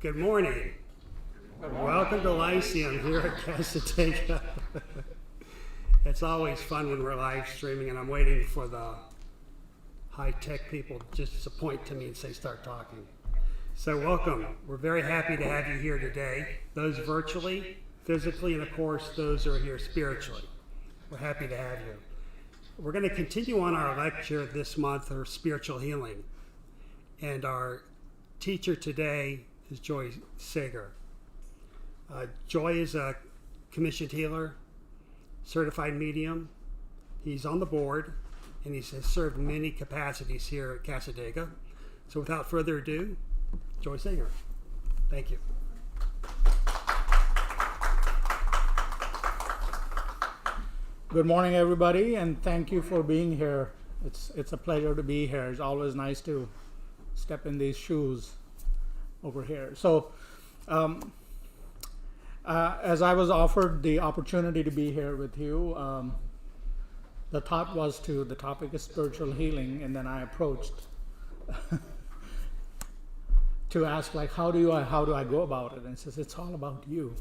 Good morning. Welcome to Lyceum here at Cassadaga. It's always fun when we're live streaming, and I'm waiting for the high-tech people just to point to me and say, start talking. So welcome. We're very happy to have you here today, those virtually, physically, and of course, those who are here spiritually. We're happy to have you. We're going to continue on our lecture this month of spiritual healing. And our teacher today is Joy Sagar. Joy is a commissioned healer, certified medium. He's on the board, and he has served many capacities here at Cassadaga. So without further ado, Joy Sagar. Thank you. Good morning, everybody, and thank you for being here. It's a pleasure to be here. It's always nice to step in these shoes over here. So, as I was offered the opportunity to be here with you, the thought was the topic is spiritual healing, and then I approached to ask, like, how do I go about it? And it says, it's all about you.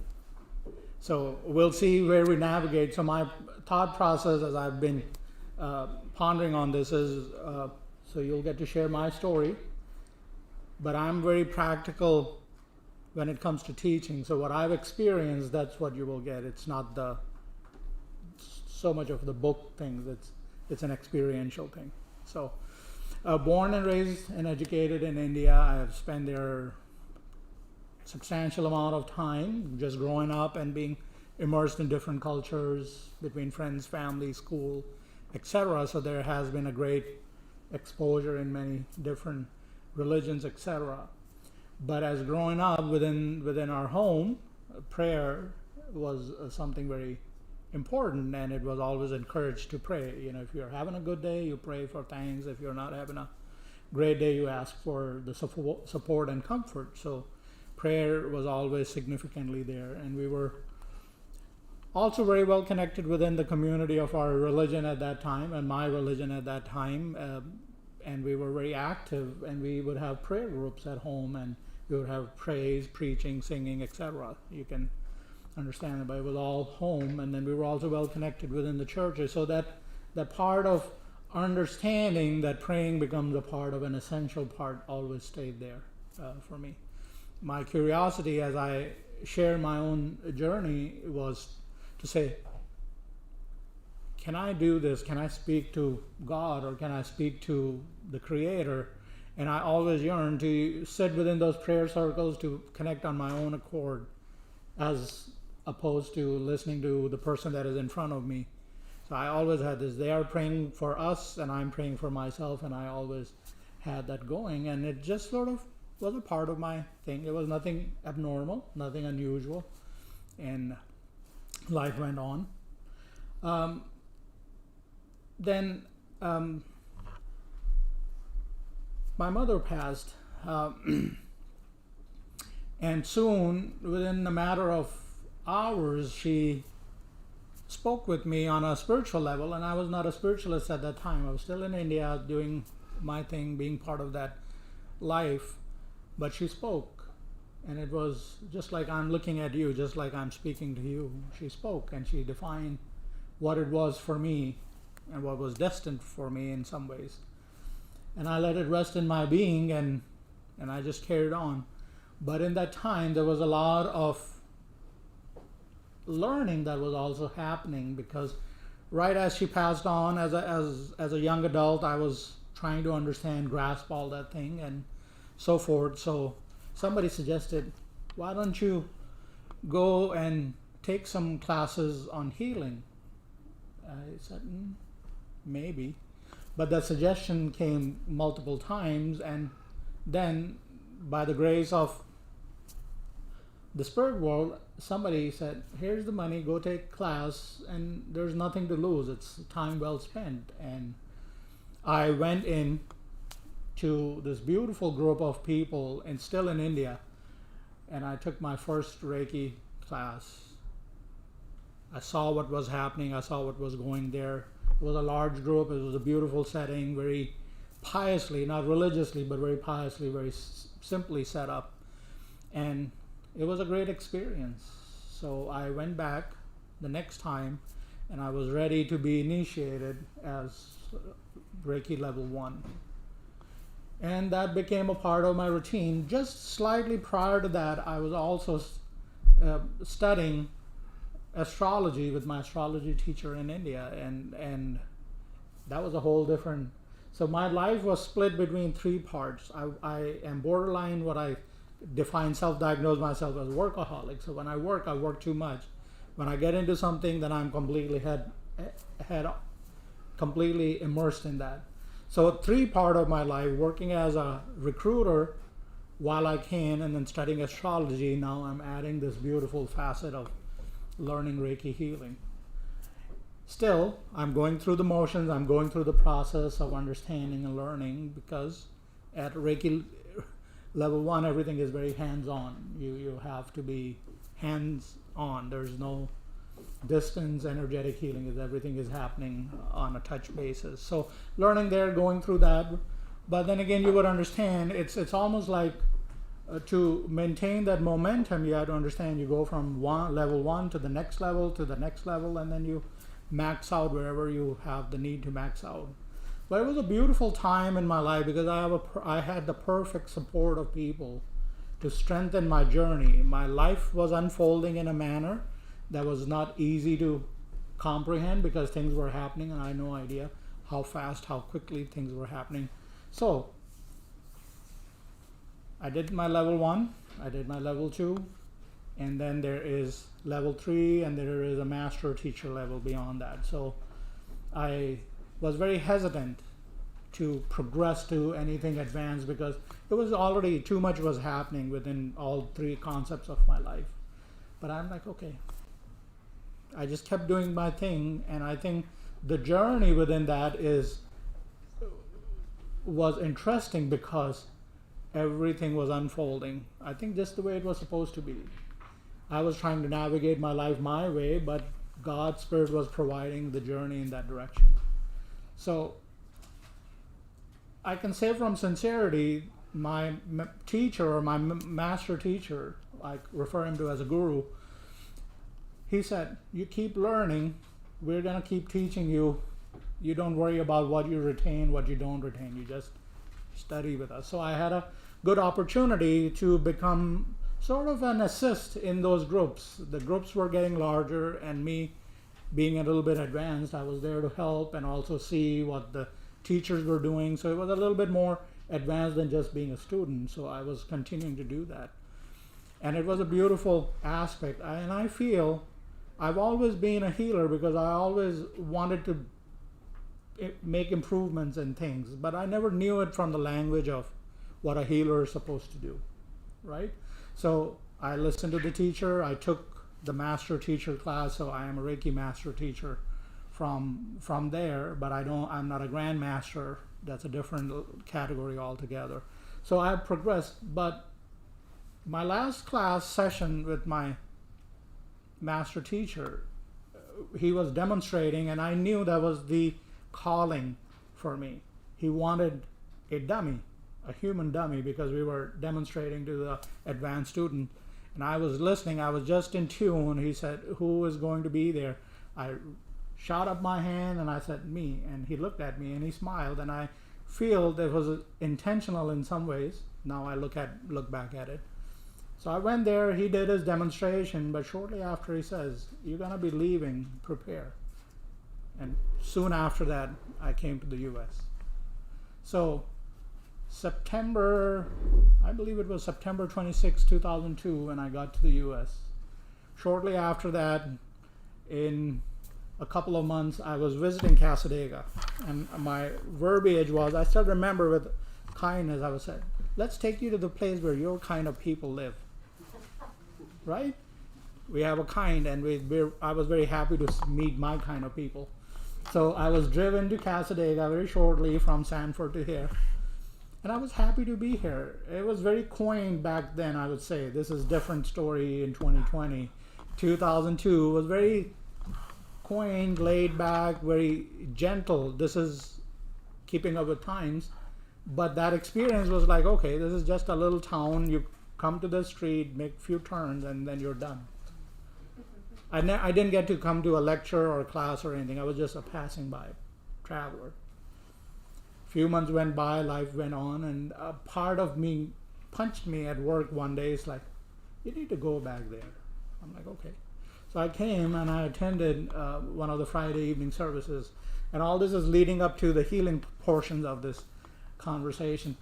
So we'll see where we navigate. So my thought process as I've been pondering on this is, so you'll get to share my story, but I'm very practical when it comes to teaching. So what I've experienced, that's what you will get. It's not so much of the book things. It's an experiential thing. So born and raised and educated in India, I have spent there substantial amount of time just growing up and being immersed in different cultures between friends, family, school, etc. So there has been a great exposure in many different religions, etc. But as growing up within our home, prayer was something very important, and it was always encouraged to pray. You know, if you're having a good day, you pray for things. If you're not having a great day, you ask for the support and comfort. So prayer was always significantly there, and we were also very well connected within the community of our religion at that time and my religion at that time, and we were very active, and we would have prayer groups at home, and we would have praise, preaching, singing, etc. You can understand it, but it was all home, and then we were also well connected within the churches, so that part of understanding that praying becomes a part of an essential part always stayed there for me. My curiosity as I share my own journey was to say, can I do this? Can I speak to God, or can I speak to the Creator? And I always yearned to sit within those prayer circles to connect on my own accord, as opposed to listening to the person that is in front of me. So I always had this, they are praying for us and I'm praying for myself, and I always had that going, and it just sort of was a part of my thing. It was nothing abnormal, nothing unusual, and life went on. Then my mother passed, and soon, within a matter of hours, she spoke with me on a spiritual level, and I was not a spiritualist at that time. I was still in India doing my thing, being part of that life, but she spoke, and it was just like I'm looking at you, just like I'm speaking to you. She spoke, and she defined what it was for me and what was destined for me in some ways. And I let it rest in my being, and I just carried on. But in that time, there was a lot of learning that was also happening, because right as she passed on, as a young adult, I was trying to understand, grasp all that thing, and so forth. So somebody suggested, why don't you go and take some classes on healing? I said, maybe. But that suggestion came multiple times, and then by the grace of the spirit world, somebody said, here's the money, go take class, and there's nothing to lose. It's time well spent. And I went in to this beautiful group of people, and still in India, and I took my first Reiki class. I saw what was happening. I saw what was going there. It was a large group. It was a beautiful setting, very piously, not religiously, but very piously, very simply set up. And it was a great experience. So I went back the next time, and I was ready to be initiated as Reiki level 1. And that became a part of my routine. Just slightly prior to that, I was also studying astrology with my astrology teacher in India, and that was a whole different. So my life was split between 3 parts. I am borderline what I define, self-diagnose myself as workaholic. So when I work too much. When I get into something, then I'm completely completely immersed in that. So 3 part of my life, working as a recruiter while I can, and then studying astrology. Now I'm adding this beautiful facet of learning Reiki healing. Still, I'm going through the motions. I'm going through the process of understanding and learning, because at Reiki level 1, everything is very hands-on. You have to be hands-on. There's no distance. Energetic healing is everything is happening on a touch basis. So learning there, going through that. But then again, you would understand it's almost like to maintain that momentum, you have to understand you go from level 1 to the next level, and then you max out wherever you have the need to max out. But it was a beautiful time in my life, because I had the perfect support of people to strengthen my journey. My life was unfolding in a manner that was not easy to comprehend, because things were happening and I had no idea how fast, how quickly things were happening. So I did my level 1, I did my level 2, and then there is level 3, and there is a master teacher level beyond that. So I was very hesitant to progress to anything advanced, because it was already too much was happening within all 3 concepts of my life. But I'm like, okay. I just kept doing my thing, and I think the journey within that was interesting, because everything was unfolding. I think just the way it was supposed to be. I was trying to navigate my life my way, but God's Spirit was providing the journey in that direction. So I can say from sincerity, my teacher, or my master teacher, I refer him to as a guru, he said, you keep learning, we're going to keep teaching you. You don't worry about what you retain, what you don't retain. You just study with us. So I had a good opportunity to become sort of an assist in those groups. The groups were getting larger, and me being a little bit advanced, I was there to help and also see what the teachers were doing. So it was a little bit more advanced than just being a student. So I was continuing to do that. And it was a beautiful aspect. And I feel I've always been a healer, because I always wanted to make improvements in things, but I never knew it from the language of what a healer is supposed to do, right? So I listened to the teacher. I took the master teacher class, so I am a Reiki master teacher from there, but I'm not a grand master. That's a different category altogether. So I've progressed, but my last class session with my master teacher, he was demonstrating, and I knew that was the calling for me. He wanted a dummy, a human dummy, because we were demonstrating to the advanced student, and I was listening. I was just in tune. He said, who is going to be there? I shot up my hand and I said, me. And he looked at me and he smiled, and I feel that was intentional in some ways. Now I look back at it. So I went there, he did his demonstration, but shortly after he says, you're going to be leaving, prepare. And soon after that, I came to the US. So I believe it was September 26, 2002, when I got to the US. Shortly after that, in a couple of months, I was visiting Cassadaga. And my verbiage was, I still remember with kindness, I was said, let's take you to the place where your kind of people live. Right? We have a kind, and I was very happy to meet my kind of people. So I was driven to Cassadaga very shortly from Sanford to here. And I was happy to be here. It was very quaint back then, I would say. This is a different story in 2020. 2002 was very quaint, laid back, very gentle. This is keeping up with times. But that experience was like, okay, this is just a little town. You come to the street, make few turns, and then you're done. I didn't get to come to a lecture or a class or anything. I was just a passing by traveler. Few months went by, life went on, and a part of me punched me at work one day. It's like, you need to go back there. I'm like, okay. So I came and I attended one of the Friday evening services, and all this is leading up to the healing portions of this conversation.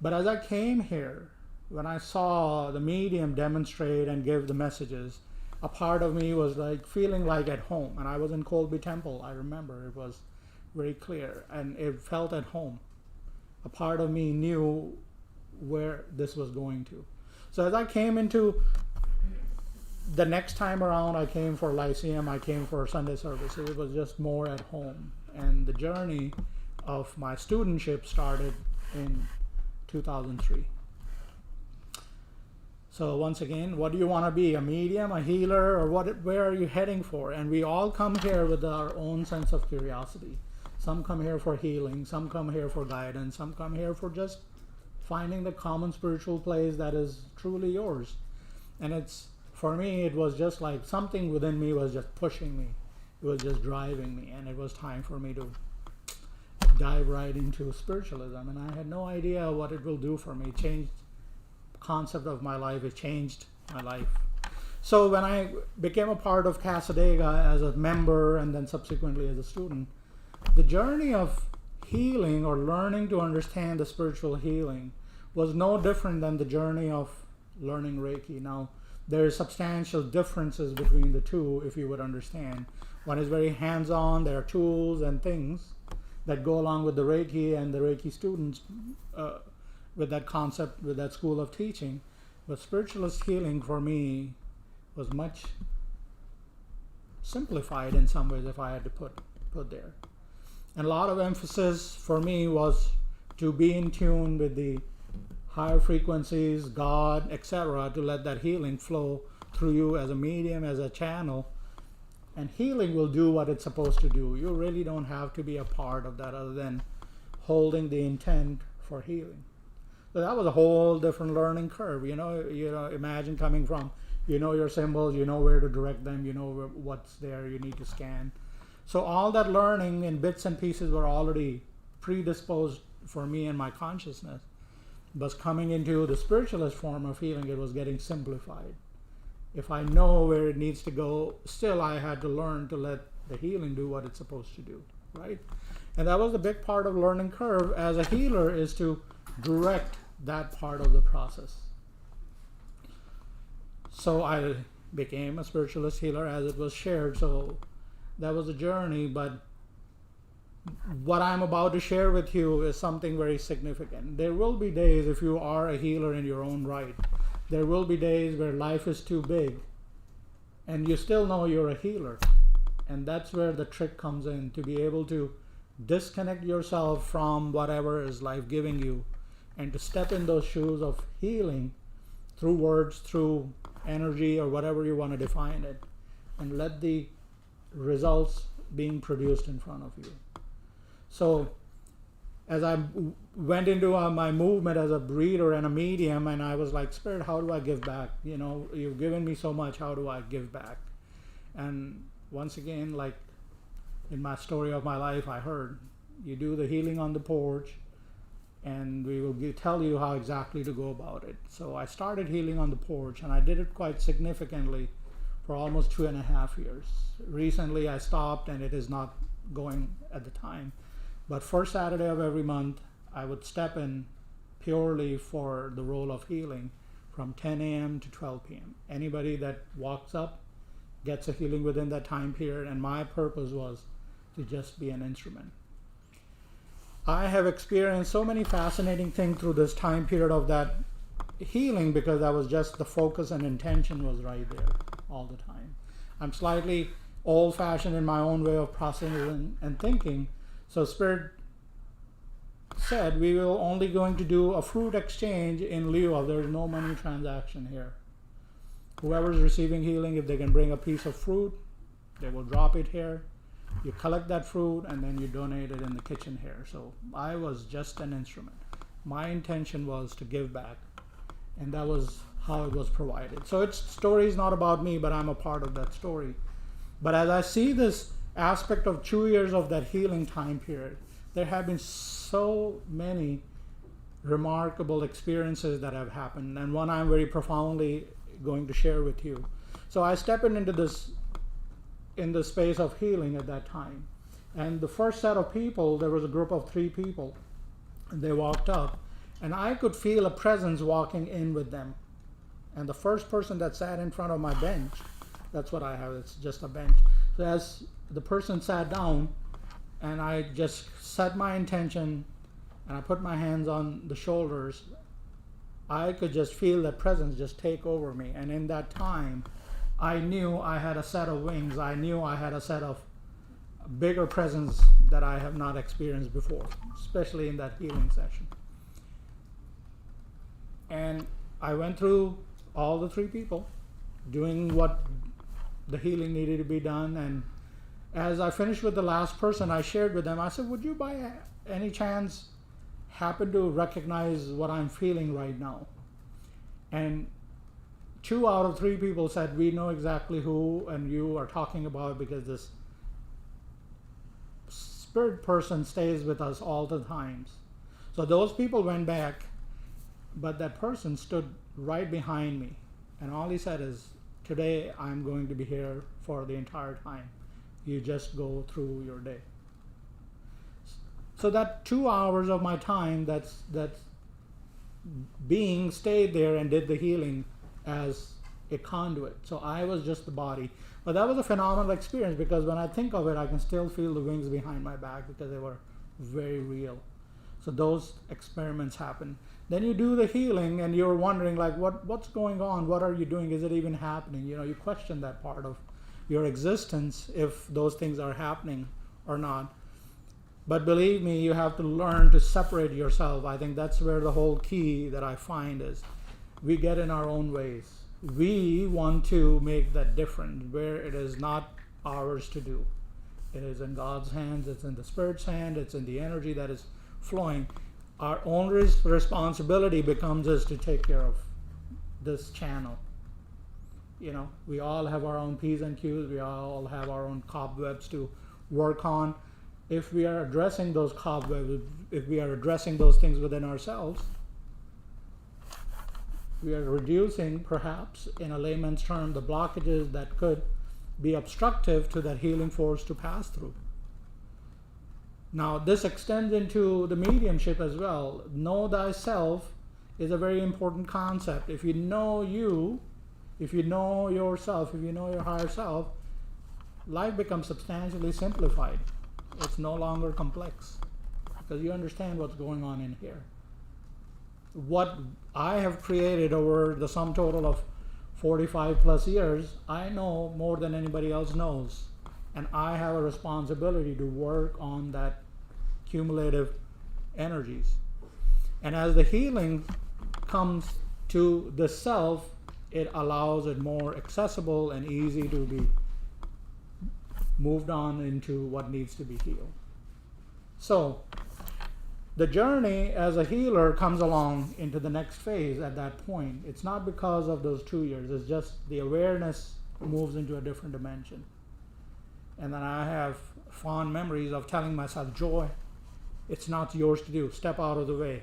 But as I came here, when I saw the medium demonstrate and give the messages, a part of me was like feeling like at home. And I was in Colby Temple, I remember. It was very clear, and it felt at home. A part of me knew where this was going to. So as I came into the next time around, I came for Lyceum, I came for Sunday services. It was just more at home. And the journey of my studentship started in 2003. So once again, what do you want to be? A medium, a healer, or where are you heading for? And we all come here with our own sense of curiosity. Some come here for healing, some come here for guidance, some come here for just finding the common spiritual place that is truly yours. And for me, it was just like something within me was just pushing me. It was just driving me, and it was time for me to dive right into spiritualism. And I had no idea what it will do for me. It changed the concept of my life. It changed my life. So when I became a part of Cassadaga as a member and then subsequently as a student, the journey of healing or learning to understand the spiritual healing was no different than the journey of learning Reiki. Now, there are substantial differences between the two, if you would understand. One is very hands-on. There are tools and things that go along with the Reiki and the Reiki students with that concept, with that school of teaching. But spiritualist healing for me was much simplified in some ways, if I had to put there. And a lot of emphasis for me was to be in tune with the higher frequencies, God, etc., to let that healing flow through you as a medium, as a channel. And healing will do what it's supposed to do. You really don't have to be a part of that other than holding the intent for healing. So that was a whole different learning curve. You know, imagine coming from, your symbols, where to direct them, what's there, you need to scan. So all that learning in bits and pieces were already predisposed for me in my consciousness. But coming into the spiritualist form of healing, it was getting simplified. If I know where it needs to go, still I had to learn to let the healing do what it's supposed to do, right? And that was the big part of learning curve as a healer, is to direct that part of the process. So I became a spiritualist healer as it was shared. So that was a journey, but what I'm about to share with you is something very significant. There will be days, if you are a healer in your own right, there will be days where life is too big and you still know you're a healer. And that's where the trick comes in, to be able to disconnect yourself from whatever is life giving you and to step in those shoes of healing through words, through energy, or whatever you want to define it, and let the results being produced in front of you. So as I went into my movement as a breeder and a medium, and I was like, Spirit, how do I give back? You've given me so much, how do I give back? And once again, like in my story of my life, I heard, you do the healing on the porch, and we will tell you how exactly to go about it. So I started healing on the porch, and I did it quite significantly for almost 2.5 years. Recently I stopped, and it is not going at the time. But first Saturday of every month, I would step in purely for the role of healing from 10 a.m. to 12 p.m. Anybody that walks up gets a healing within that time period, and my purpose was to just be an instrument. I have experienced so many fascinating things through this time period of that healing, because that was just the focus and intention was right there all the time. I'm slightly old-fashioned in my own way of processing and thinking. So Spirit said, we will only going to do a fruit exchange in lieu of, there is no money transaction here. Whoever is receiving healing, if they can bring a piece of fruit, they will drop it here. You collect that fruit and then you donate it in the kitchen here. So I was just an instrument. My intention was to give back. And that was how it was provided. So its story is not about me, but I'm a part of that story. But as I see this aspect of 2 years of that healing time period, there have been so many remarkable experiences that have happened, and one I'm very profoundly going to share with you. So I stepped into this, in the space of healing at that time. And the first set of people, there was a group of 3 people, and they walked up, and I could feel a presence walking in with them. And the first person that sat in front of my bench, that's what I have, it's just a bench. So as the person sat down, and I just set my intention, and I put my hands on the shoulders, I could just feel that presence just take over me. And in that time, I knew I had a set of wings. I knew I had a set of bigger presence that I have not experienced before, especially in that healing session. And I went through all the 3 people, doing what the healing needed to be done. And as I finished with the last person, I shared with them, I said, would you by any chance happen to recognize what I'm feeling right now? And 2 out of 3 people said, we know exactly who and you are talking about, because this spirit person stays with us all the times. So those people went back, but that person stood right behind me, and all he said is, today I'm going to be here for the entire time. You just go through your day. So that 2 hours of my time, that's being stayed there and did the healing as a conduit. So I was just the body. But that was a phenomenal experience, because when I think of it, I can still feel the wings behind my back, because they were very real. So those experiments happen. Then you do the healing and you're wondering, like, what's going on? What are you doing? Is it even happening? You know, you question that part of your existence, if those things are happening or not. But believe me, you have to learn to separate yourself. I think that's where the whole key that I find is, we get in our own ways. We want to make that difference where it is not ours to do. It is in God's hands, it's in the Spirit's hand, it's in the energy that is flowing. Our own responsibility becomes is to take care of this channel. You know, we all have our own P's and Q's, we all have our own cobwebs to work on. If we are addressing those cobwebs, if we are addressing those things within ourselves, we are reducing, perhaps, in a layman's term, the blockages that could be obstructive to that healing force to pass through. Now, this extends into the mediumship as well. Know thyself is a very important concept. If you know you, if you know yourself, if you know your higher self, life becomes substantially simplified. It's no longer complex, because you understand what's going on in here. What I have created over the sum total of 45 plus years, I know more than anybody else knows. And I have a responsibility to work on that cumulative energies. And as the healing comes to the self, it allows it more accessible and easy to be moved on into what needs to be healed. So the journey as a healer comes along into the next phase at that point. It's not because of those 2 years, it's just the awareness moves into a different dimension. And then I have fond memories of telling myself, Joy, it's not yours to do, step out of the way.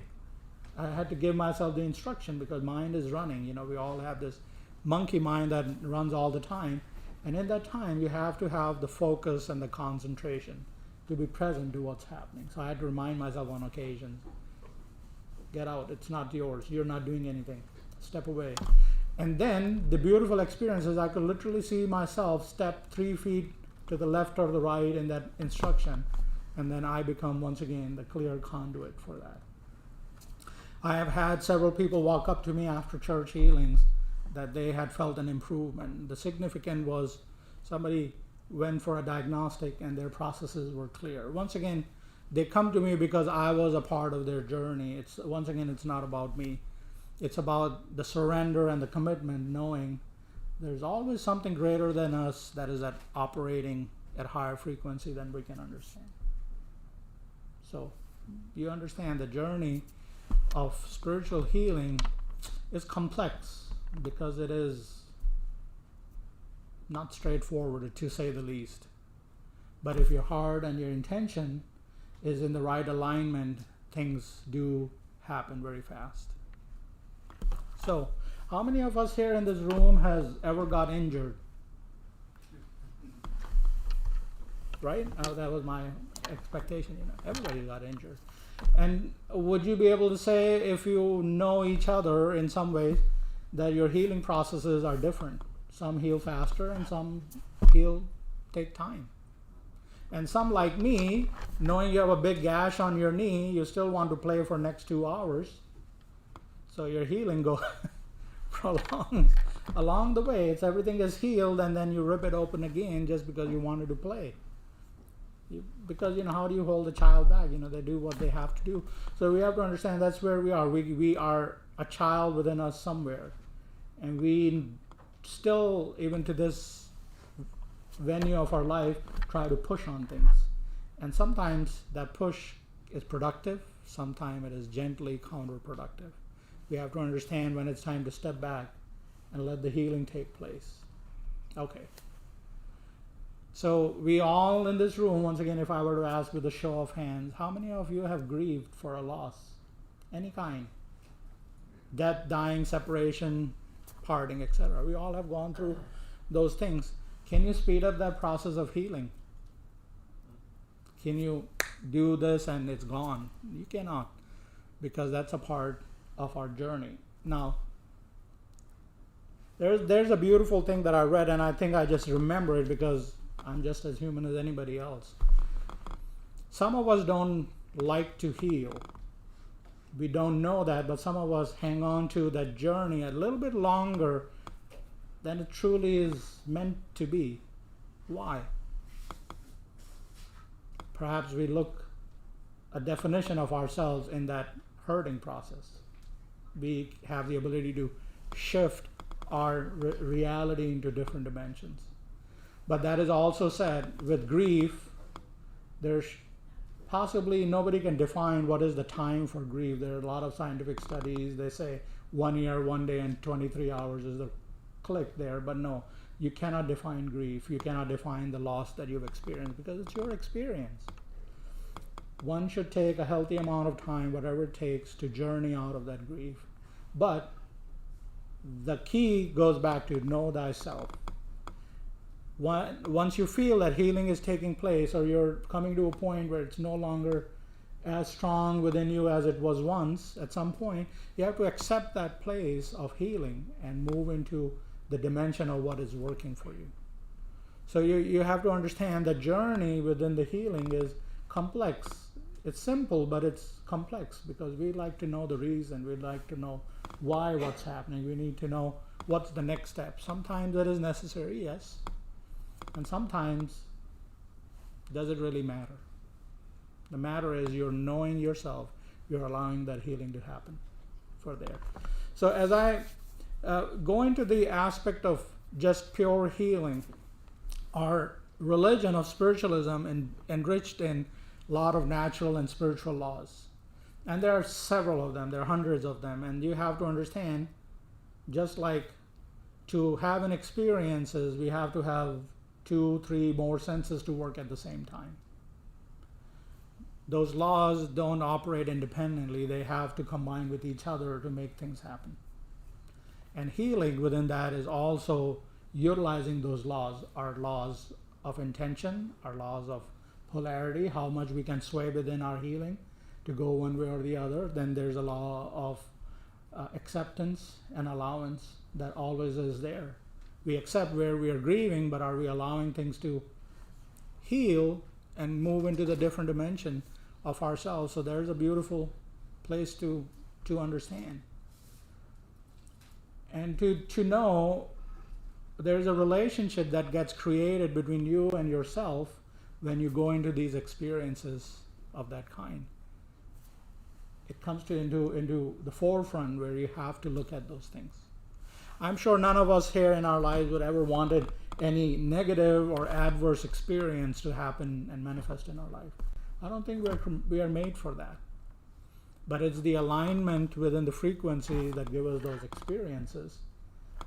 I had to give myself the instruction, because mind is running. You know, we all have this monkey mind that runs all the time. And in that time, you have to have the focus and the concentration to be present to what's happening. So I had to remind myself on occasions, get out, it's not yours, you're not doing anything, step away. And then the beautiful experience is I could literally see myself step 3 feet to the left or the right in that instruction, and then I become once again the clear conduit for that. I have had several people walk up to me after church healings that they had felt an improvement. The significant was somebody went for a diagnostic and their processes were clear. Once again, they come to me because I was a part of their journey. It's not about me. It's about the surrender and the commitment, knowing there's always something greater than us that is operating at higher frequency than we can understand. So you understand the journey of spiritual healing is complex, because it is not straightforward, to say the least. But if your heart and your intention is in the right alignment, things do happen very fast. So, how many of us here in this room has ever got injured? Right? That was my expectation. Everybody got injured. And would you be able to say, if you know each other in some ways, that your healing processes are different? Some heal faster and some take time. And some, like me, knowing you have a big gash on your knee, you still want to play for next 2 hours. So your healing prolongs along the way. Everything is healed, and then you rip it open again just because you wanted to play. Because how do you hold a child back? They do what they have to do. So we have to understand that's where we are. We are a child within us somewhere, and we still, even to this venue of our life, try to push on things. And sometimes that push is productive, sometimes it is gently counterproductive. We have to understand when it's time to step back and let the healing take place. Okay. So we all in this room, once again, if I were to ask with a show of hands, how many of you have grieved for a loss? Any kind? Death, dying, separation, parting, etc. We all have gone through those things. Can you speed up that process of healing? Can you do this and it's gone? You cannot, because that's a part of our journey. Now, there's a beautiful thing that I read, and I think I just remember it because I'm just as human as anybody else. Some of us don't like to heal. We don't know that, but some of us hang on to that journey a little bit longer than it truly is meant to be. Why? Perhaps we look a definition of ourselves in that hurting process. We have the ability to shift our reality into different dimensions. But that is also said, with grief, there's possibly nobody can define what is the time for grief. There are a lot of scientific studies. They say 1 year, 1 day, and 23 hours is the click there. But no, you cannot define grief. You cannot define the loss that you've experienced because it's your experience. One should take a healthy amount of time, whatever it takes, to journey out of that grief. But the key goes back to know thyself. Once you feel that healing is taking place, or you're coming to a point where it's no longer as strong within you as it was once, at some point, you have to accept that place of healing and move into the dimension of what is working for you. So you have to understand the journey within the healing is complex. It's simple, but it's complex because we like to know the reason. We'd like to know why what's happening. We need to know what's the next step. Sometimes that is necessary, yes. And sometimes, does it really matter? The matter is you're knowing yourself, you're allowing that healing to happen for there. So as I go into the aspect of just pure healing, our religion of spiritualism enriched in a lot of natural and spiritual laws. And there are several of them, there are hundreds of them, and you have to understand, just like to have an experiences, we have to have 2, 3 more senses to work at the same time. Those laws don't operate independently. They have to combine with each other to make things happen. And healing within that is also utilizing those laws, our laws of intention, our laws of polarity, how much we can sway within our healing to go one way or the other. Then there's a law of acceptance and allowance that always is there. We accept where we are grieving, but are we allowing things to heal and move into the different dimension of ourselves? So there's a beautiful place to understand. And to know there's a relationship that gets created between you and yourself when you go into these experiences of that kind. It comes into the forefront where you have to look at those things. I'm sure none of us here in our lives would ever wanted any negative or adverse experience to happen and manifest in our life. I don't think we are made for that. But it's the alignment within the frequency that gives us those experiences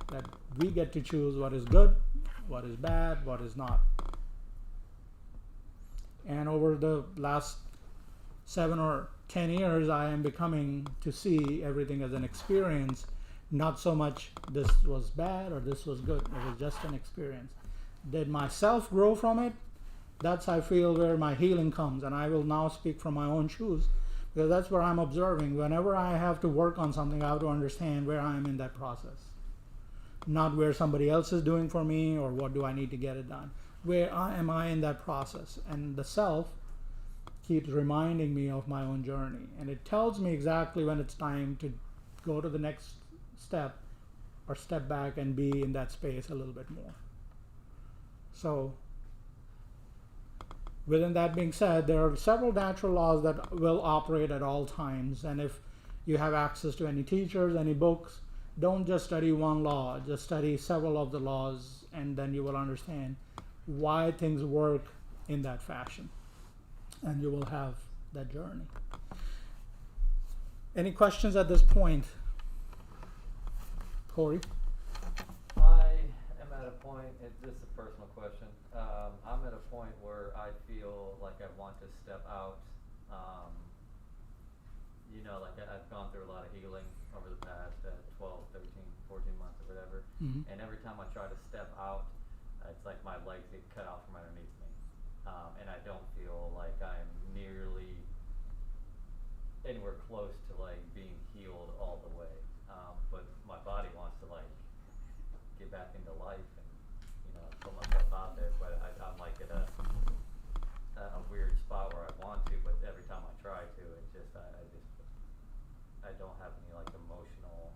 that we get to choose what is good, what is bad, what is not. And over the last 7 or 10 years, I am becoming to see everything as an experience, not so much this was bad or this was good. It was just an experience. Did myself grow from it? That's, I feel, where my healing comes. And I will now speak from my own shoes, because that's where I'm observing. Whenever I have to work on something, I have to understand where I am in that process. Not where somebody else is doing for me or what do I need to get it done. Where am I in that process? And the self keeps reminding me of my own journey, and it tells me exactly when it's time to go to the next step or step back and be in that space a little bit more. So within that being said, there are several natural laws that will operate at all times, and if you have access to any teachers, any books, don't just study one law, just study several of the laws, and then you will understand why things work in that fashion. And you will have that journey. Any questions at this point? Corey? I am at a point, this is a personal question, I'm at a point where I feel like I want to step out. Like I've gone through a lot of healing over the past 12, 13, 14 months or whatever. Mm-hmm. And every time I try to step out, it's like my legs get cut out from underneath me. And I don't feel like I'm nearly anywhere close to like being healed all the way. But my body wants to like get back into life and put myself out there. But I'm like at a weird spot where I want to, but every time I try to, it's just I don't have any like emotional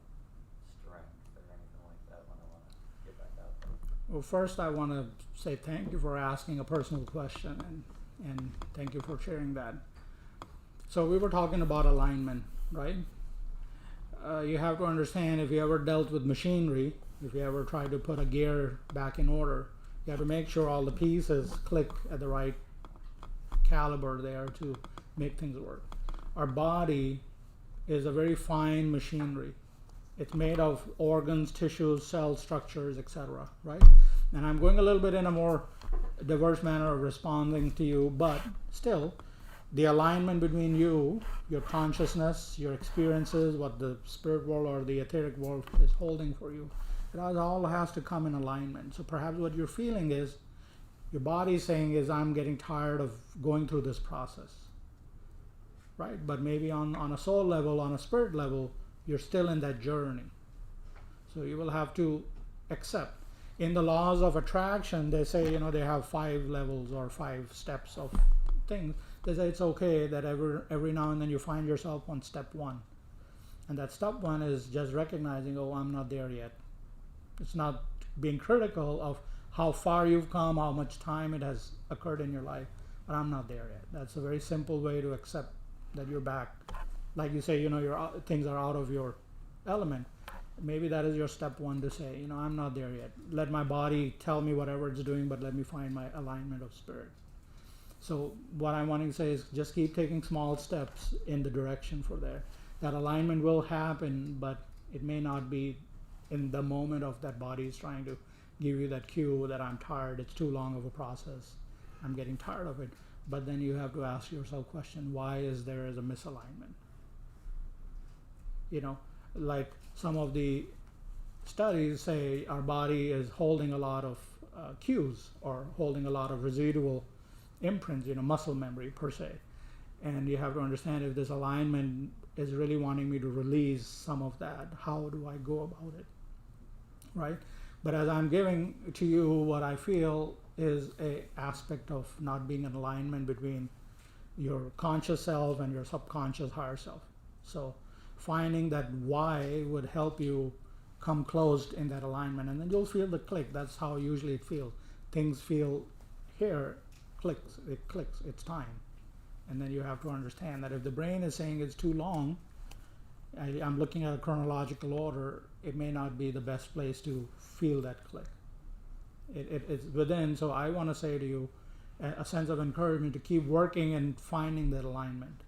strength or anything like that when I want to get back out there. Well, first I want to say thank you for asking a personal question, and thank you for sharing that. So we were talking about alignment, right? You have to understand, if you ever dealt with machinery, if you ever tried to put a gear back in order, you have to make sure all the pieces click at the right caliber there to make things work. Our body is a very fine machinery. It's made of organs, tissues, cell structures, etc., right? And I'm going a little bit in a more diverse manner of responding to you, but still, the alignment between you, your consciousness, your experiences, what the spirit world or the etheric world is holding for you, it all has to come in alignment. So perhaps what you're feeling is, your body saying is, I'm getting tired of going through this process, right? But maybe on a soul level, on a spirit level, you're still in that journey. So you will have to accept. In the laws of attraction, they say, they have 5 levels or 5 steps of things. They say it's okay that every now and then you find yourself on step 1. And that step 1 is just recognizing, oh, I'm not there yet. It's not being critical of how far you've come, how much time it has occurred in your life, but I'm not there yet. That's a very simple way to accept that you're back. Like you say, your things are out of your element. Maybe that is your step 1 to say, I'm not there yet. Let my body tell me whatever it's doing, but let me find my alignment of spirit. So what I'm wanting to say is just keep taking small steps in the direction for there. That alignment will happen, but it may not be in the moment of that body is trying to give you that cue that I'm tired, it's too long of a process, I'm getting tired of it. But then you have to ask yourself question, why is there a misalignment? Like some of the studies say our body is holding a lot of cues or holding a lot of residual imprints, muscle memory per se. And you have to understand, if this alignment is really wanting me to release some of that, how do I go about it, right? But as I'm giving to you, what I feel is a aspect of not being in alignment between your conscious self and your subconscious higher self. So finding that why would help you come close in that alignment, and then you'll feel the click. That's how usually it feels. Things feel here, it clicks, it's time. And then you have to understand that if the brain is saying it's too long, I'm looking at a chronological order, it may not be the best place to feel that click. It's within. So I want to say to you a sense of encouragement to keep working and finding that alignment.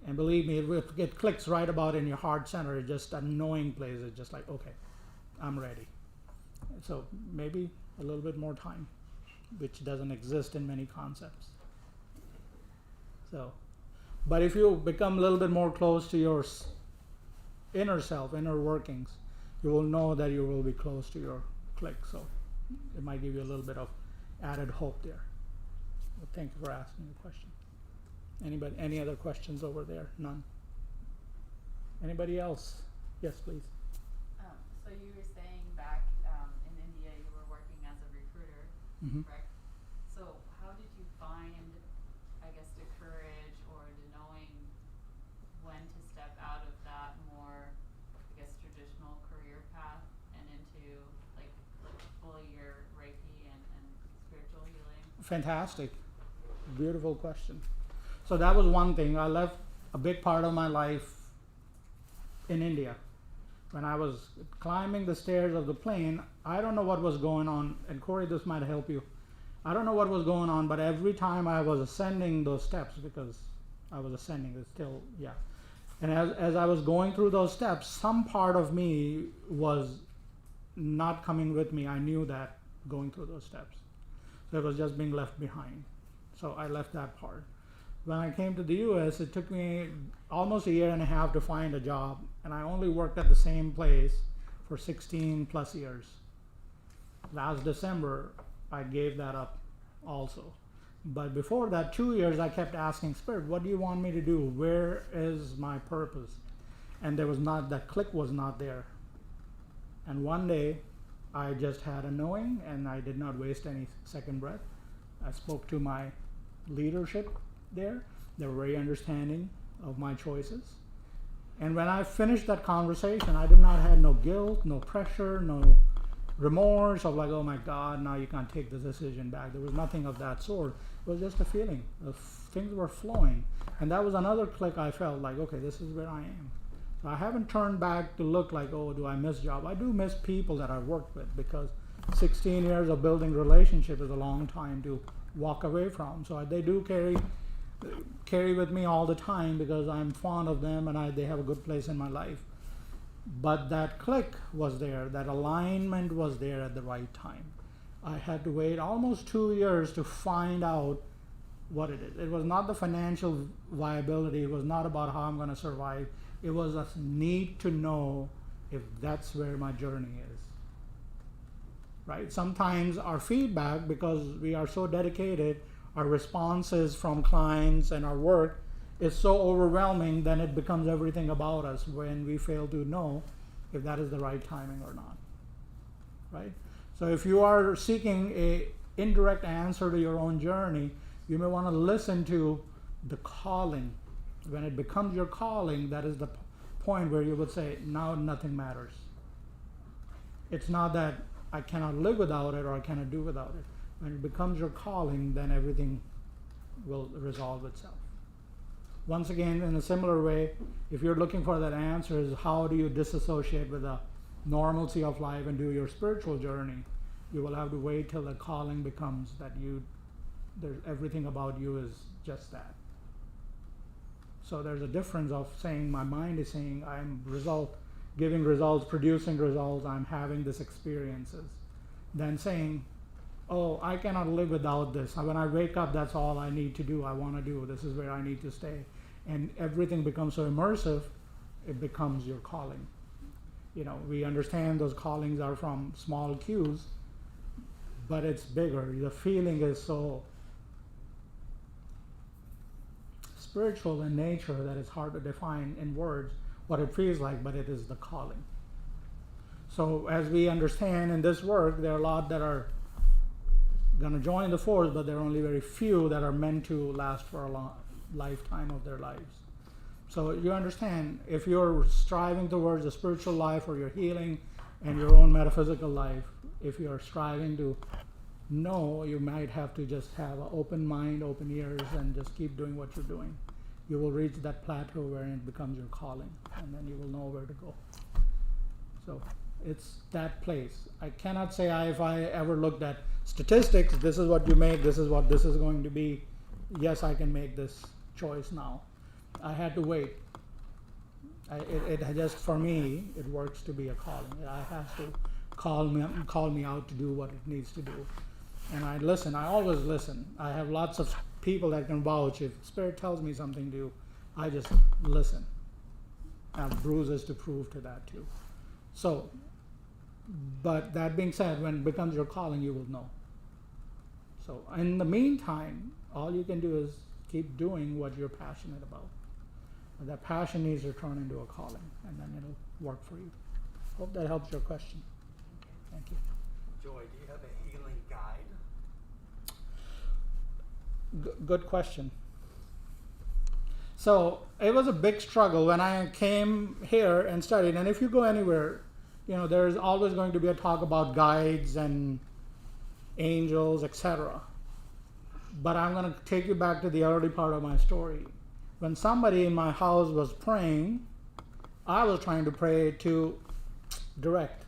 And believe me, it clicks right about in your heart center. It's just a knowing place. It's just like, okay, I'm ready. So maybe a little bit more time, which doesn't exist in many concepts. So, but if you become a little bit more close to your inner self, inner workings, you will know that you will be close to your click. So it might give you a little bit of added hope there. Well, thank you for asking the question. Anybody, any other questions over there? None? Anybody else? Yes, please. So you were saying back in India you were working as a recruiter, Mm-hmm. correct? So how did you find, I guess, the courage or the knowing when to step out of that more, I guess, traditional career path and into like fully your Reiki and spiritual healing? Fantastic. Beautiful question. So that was one thing. I left a big part of my life in India. When I was climbing the stairs of the plane, I don't know what was going on, and Corey, this might help you. I don't know what was going on, but every time I was ascending those steps, because I was ascending, it's still, yeah. And as I was going through those steps, some part of me was not coming with me. I knew that going through those steps. So it was just being left behind. So I left that part. When I came to the US, it took me almost a year and a half to find a job, and I only worked at the same place for 16 plus years. Last December, I gave that up also. But before that, 2 years, I kept asking Spirit, what do you want me to do? Where is my purpose? And there was not, that click was not there. And one day, I just had a knowing, and I did not waste any second breath. I spoke to my leadership there. They were very understanding of my choices. And when I finished that conversation, I did not have no guilt, no pressure, no remorse of like, oh my God, now you can't take this decision back. There was nothing of that sort. It was just a feeling. Things were flowing. And that was another click I felt like, okay, this is where I am. So I haven't turned back to look like, oh, do I miss job? I do miss people that I worked with, because 16 years of building relationship is a long time to walk away from. So they do carry with me all the time, because I'm fond of them and they have a good place in my life. But that click was there, that alignment was there at the right time. I had to wait almost 2 years to find out what it is. It was not the financial viability, it was not about how I'm going to survive. It was a need to know if that's where my journey is. Right? Sometimes our feedback, because we are so dedicated, our responses from clients and our work is so overwhelming, then it becomes everything about us when we fail to know if that is the right timing or not. Right? So if you are seeking a indirect answer to your own journey, you may want to listen to the calling. When it becomes your calling, that is the point where you would say, now nothing matters. It's not that I cannot live without it or I cannot do without it. When it becomes your calling, then everything will resolve itself. Once again, in a similar way, if you're looking for that answer, is how do you disassociate with the normalcy of life and do your spiritual journey? You will have to wait till the calling becomes that everything about you is just that. So there's a difference of saying my mind is saying I'm giving results, producing results, I'm having these experiences, than saying, oh, I cannot live without this. When I wake up, that's all I need to do. I want to do. This is where I need to stay. And everything becomes so immersive, it becomes your calling. You know, we understand those callings are from small cues, but it's bigger. The feeling is so spiritual in nature that it's hard to define in words what it feels like, but it is the calling. So as we understand in this work, there are a lot that are going to join the force, but there are only very few that are meant to last for a long lifetime of their lives. So you understand, if you're striving towards a spiritual life or your healing and your own metaphysical life, if you're striving to know, you might have to just have an open mind, open ears, and just keep doing what you're doing. You will reach that plateau where it becomes your calling, and then you will know where to go. So it's that place. I cannot say if I ever looked at statistics, this is what you make, this is what this is going to be. Yes, I can make this choice now. I had to wait. It just, for me, it works to be a calling. I have to call me out to do what it needs to do. And I listen. I always listen. I have lots of people that can vouch. If Spirit tells me something to do, I just listen. I have bruises to prove to that too. So, but that being said, when it becomes your calling, you will know. So in the meantime, all you can do is keep doing what you're passionate about. And that passion needs to turn into a calling, and then it'll work for you. Hope that helps your question. Thank you. Joy, do you have a healing guide? Good question. So it was a big struggle when I came here and studied. And if you go anywhere, there's always going to be a talk about guides and angels, etc. But I'm going to take you back to the early part of my story. When somebody in my house was praying, I was trying to pray to direct.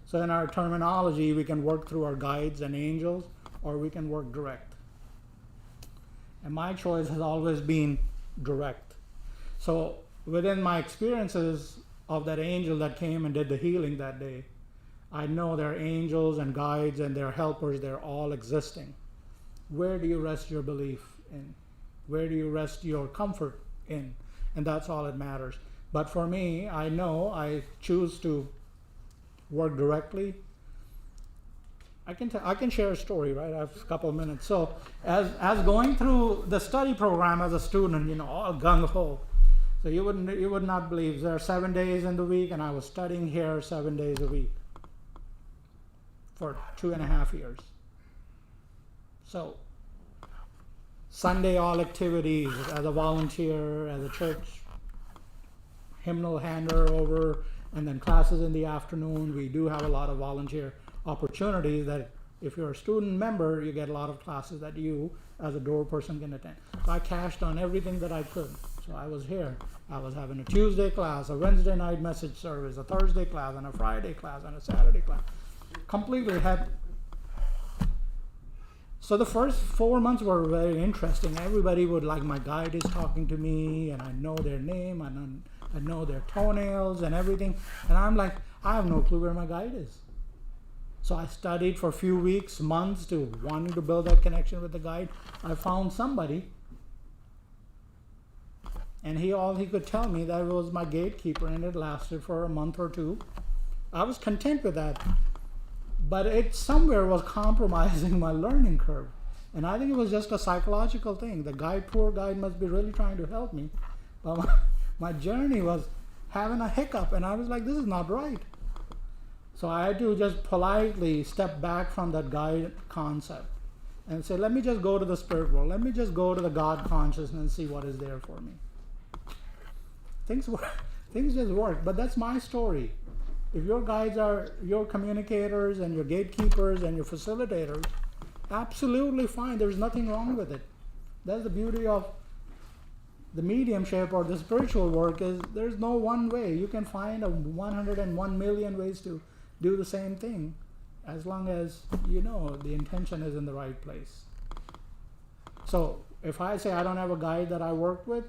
So in our terminology, we can work through our guides and angels, or we can work direct. And my choice has always been direct. So within my experiences of that angel that came and did the healing that day, I know there are angels and guides and their helpers, they're all existing. Where do you rest your belief in? Where do you rest your comfort in? And that's all that matters. But for me, I know I choose to work directly. I can share a story, right? I have a couple of minutes. So as going through the study program as a student, all gung-ho. So you would not believe there are 7 days in the week, and I was studying here 7 days a week for 2.5 years. So Sunday, all activities as a volunteer, as a church hymnal hander over, and then classes in the afternoon. We do have a lot of volunteer opportunities that if you're a student member, you get a lot of classes that you as a door person can attend. So I cashed on everything that I could. So I was here. I was having a Tuesday class, a Wednesday night message service, a Thursday class, and a Friday class, and a Saturday class. Completely had. So the first 4 months were very interesting. Everybody would my guide is talking to me, and I know their name, and I know their toenails and everything. And I'm like, I have no clue where my guide is. So I studied for a few weeks, months, to wanting to build that connection with the guide. I found somebody, and all he could tell me that was my gatekeeper, and it lasted for a month or two. I was content with that, but it somewhere was compromising my learning curve. And I think it was just a psychological thing. The poor guide must be really trying to help me. But my journey was having a hiccup, and I was like, this is not right. So I had to just politely step back from that guide concept and say, let me just go to the spirit world. Let me just go to the God consciousness and see what is there for me. Things just work, but that's my story. If your guides are your communicators and your gatekeepers and your facilitators, absolutely fine. There's nothing wrong with it. That's the beauty of the mediumship or the spiritual work, is there's no one way. You can find 101 million ways to do the same thing, as long as the intention is in the right place. So if I say I don't have a guide that I work with,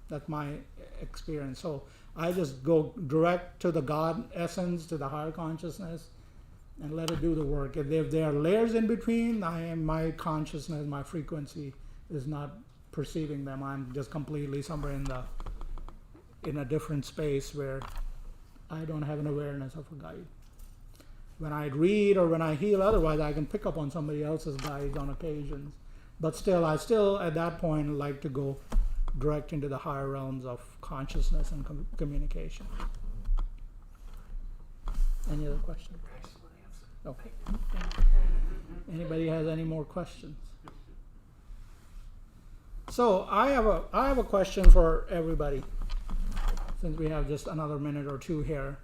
that's my experience. So I just go direct to the God essence, to the higher consciousness, and let it do the work. If there are layers in between, my consciousness, my frequency is not perceiving them. I'm just completely somewhere in a different space where I don't have an awareness of a guide. When I read or when I heal, otherwise I can pick up on somebody else's guides on occasions. But I still at that point like to go direct into the higher realms of consciousness and communication. Any other questions? Okay. Anybody has any more questions? So I have a question for everybody, since we have just another minute or two here.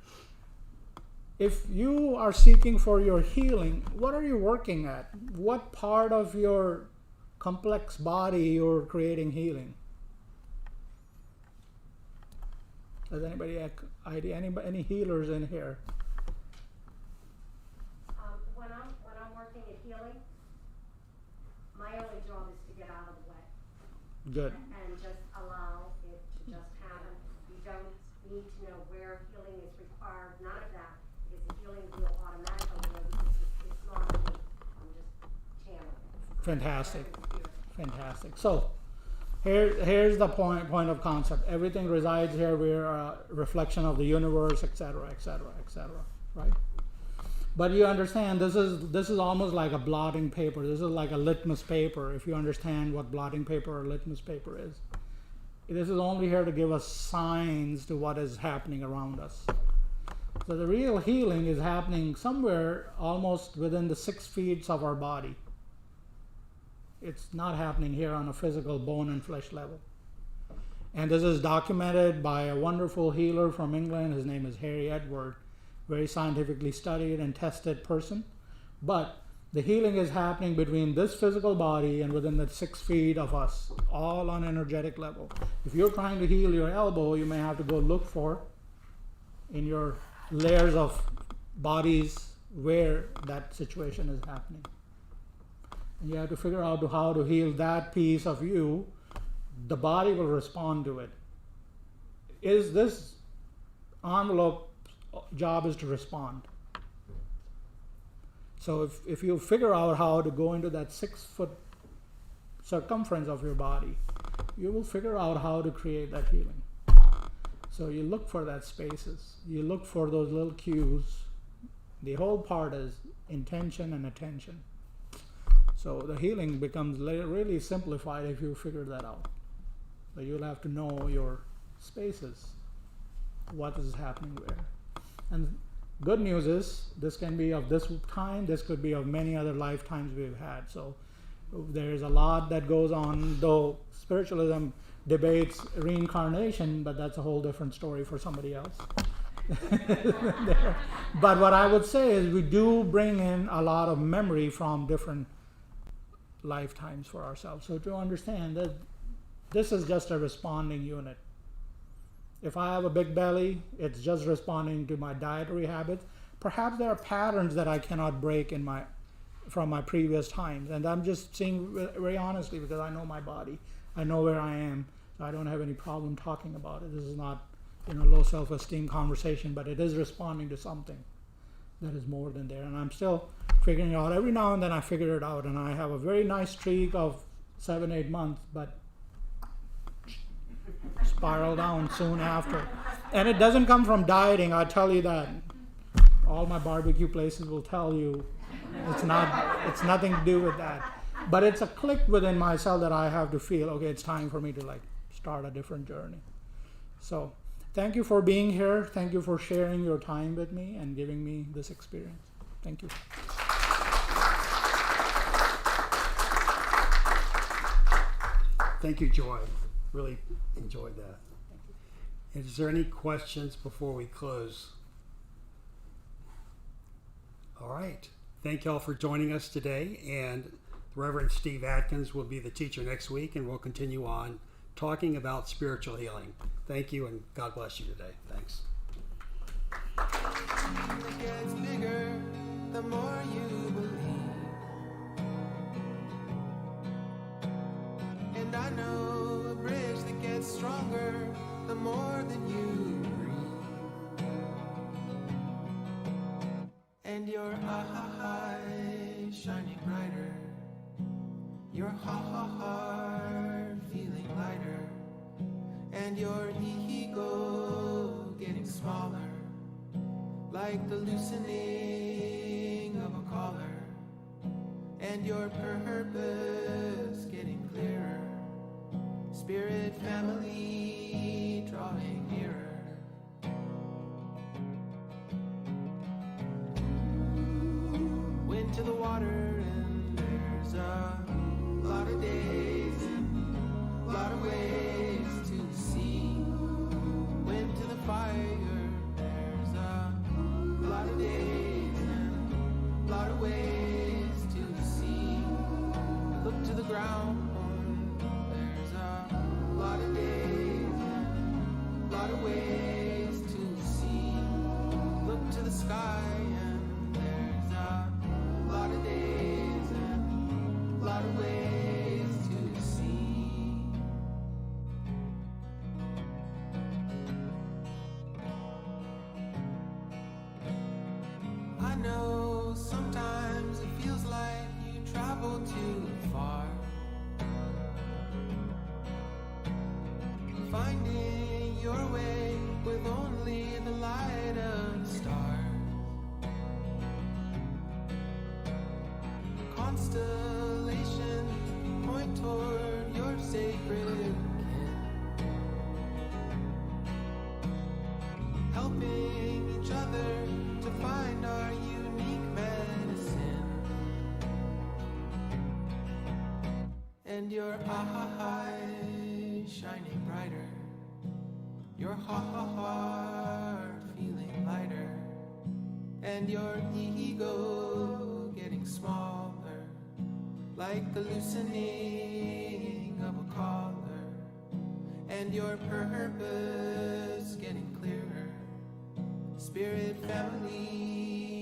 If you are seeking for your healing, what are you working at? What part of your complex body you're creating healing? Does anybody have idea? Any healers in here? When I'm working at healing, my only job is to get out of the way. Good. And just allow it to just happen. You don't need to know where healing is required. None of that, because the healing will automatically Fantastic. Fantastic. So here's the point of concept. Everything resides here. We're a reflection of the universe, etc., etc., etc. Right? But you understand, this is almost like a blotting paper. This is like a litmus paper. If you understand what blotting paper or litmus paper is, this is only here to give us signs to what is happening around us. So the real healing is happening somewhere almost within the 6 feet of our body. It's not happening here on a physical bone and flesh level. And this is documented by a wonderful healer from England. His name is Harry Edward. Very scientifically studied and tested person. But the healing is happening between this physical body and within the 6 feet of us, all on energetic level. If you're trying to heal your elbow, you may have to go look for in your layers of bodies where that situation is happening. And you have to figure out how to heal that piece of you. The body will respond to it. Is this envelope job is to respond. So if you figure out how to go into that 6 foot circumference of your body, you will figure out how to create that healing. So you look for that spaces. You look for those little cues. The whole part is intention and attention. So the healing becomes really simplified if you figure that out. So you'll have to know your spaces, what is happening where. And good news is this can be of this time, this could be of many other lifetimes we've had. So there's a lot that goes on, though spiritualism debates reincarnation, but that's a whole different story for somebody else. But what I would say is we do bring in a lot of memory from different lifetimes for ourselves. So to understand that this is just a responding unit. If I have a big belly, it's just responding to my dietary habits. Perhaps there are patterns that I cannot break from my previous times. And I'm just saying very honestly because I know my body. I know where I am. So I don't have any problem talking about it. This is not low self-esteem conversation, but it is responding to something that is more than there. And I'm still figuring out. Every now and then I figure it out. And I have a very nice streak of 7-8 months, but spiral down soon after. And it doesn't come from dieting, I tell you that. All my barbecue places will tell you it's nothing to do with that. But it's a click within myself that I have to feel, okay, it's time for me to start a different journey. So thank you for being here. Thank you for sharing your time with me and giving me this experience. Thank you. Thank you, Joy. Really enjoyed that. Is there any questions before we close? All right. Thank you all for joining us today. And Reverend Steve Atkins will be the teacher next week, and we'll continue on talking about spiritual healing. Thank you, and God bless you today. Thanks. It gets bigger the more you believe. And I know a bridge that gets stronger the more that you breathe. And your eyes shining brighter, your heart feeling lighter, and your ego getting smaller, like the loosening of a collar, and your purpose getting clearer, spirit family drawing nearer. Went to the water and there's a lot of days and a lot of ways to see. Went to the fire, there's a lot of days and a lot of ways to see. Look to the ground, there's a lot of days and a lot of ways to see. Look to the sky and there's a lot of days and a lot of ways to see. I know sometimes it feels like you travel too far. far. Finding your way with only the light of the stars. Constellations point toward your sacred kin, helping each other to find our unique medicine. And your eyes shining brighter, your heart feeling lighter, and your ego getting smaller, like the loosening of a collar, and your purpose getting clearer. Spirit family